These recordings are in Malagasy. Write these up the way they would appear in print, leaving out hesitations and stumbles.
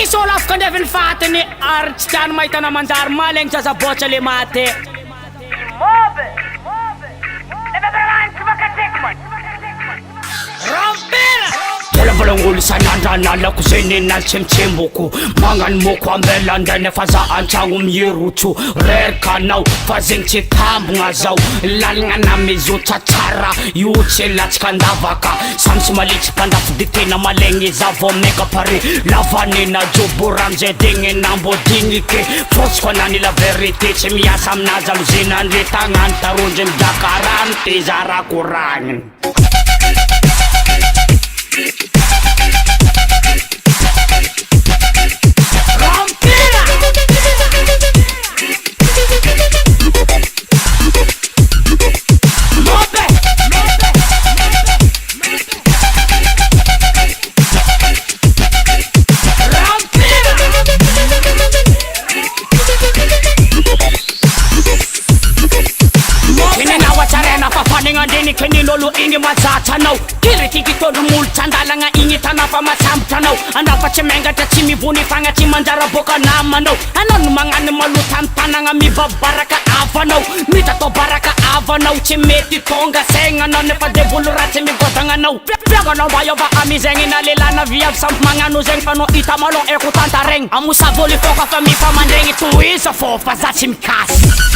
Misy olo afaka andeviny fatiny ary tsy tiany mahitana manjary malengny zazaboatra le maty Volangolo sanandranalako zay nenazy tsemitsemboko magnano moko ambelandray nefa za antragno mierotso rerika anao fa zegny tsy tambogna zao lalagna namezotra tsara io tsy latsika andavaka samy sy malitsy mpandafo de tena malegny za vo meka pare lavanena joboramzay degny nambodignike fosiko anany la vérité tsy miasa aminazy amzenandre tagnany tarondry midakarano te za rakoragniny Kenin'olo igny mazatranao kiritiky tondro molotsa andalagna igny tana fa masambotranao anao fa tsy mengatra tsy mivony fagna tsy manjara boka namanao anao no magnano malota amy tanagna mivabaraka avanao mitatao baraka avanao tsy mety tonga saigna nefa devolo ratsy migodagnanao fiaganao mba iova amizegny na lelana viavy sampy magnano zegny fa no hita malon eko tantaregny amosavoly foka fa mifamandregny toiza fô fa za tsy mikasy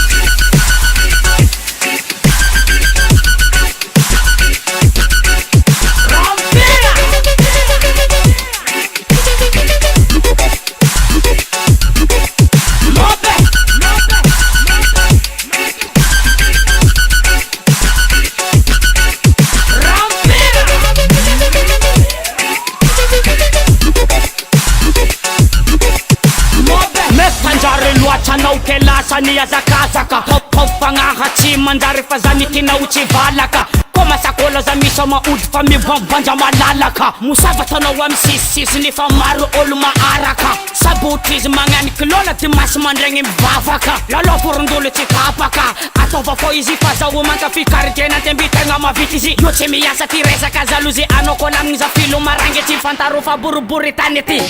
Anao ke lasany azakazaka fagnaha tsy manjary fa zany tinao tsy valaka komasakola za miso maody fa mivambanja malalaka mosavatranao amy sisisy nefa maro olo maaraka sabotry izy magnany kilola ty masy mandregny mivavaka lalôforondolo tsy tapaka ataova fô izy fa zao manta fikaritena tembitegna mavity izy io tsy miasa ty resaka zalozy anao kolamigny za filo marangy tsy fantaro fa boribory tany ty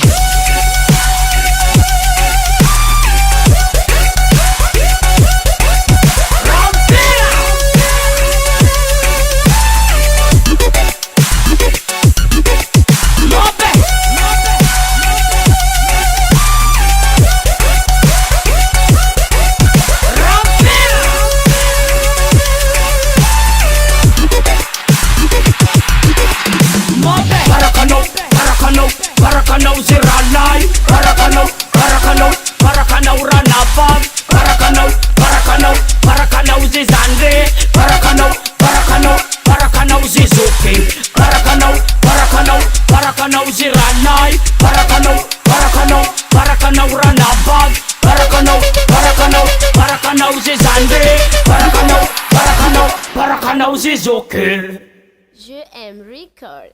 Barakanau ziralai Barakanau ranabab Barakanau zizande Barakanau zizuki Barakanau ziralai Barakanau ranabab Barakanau zizande Barakanau zizuki Je aime record.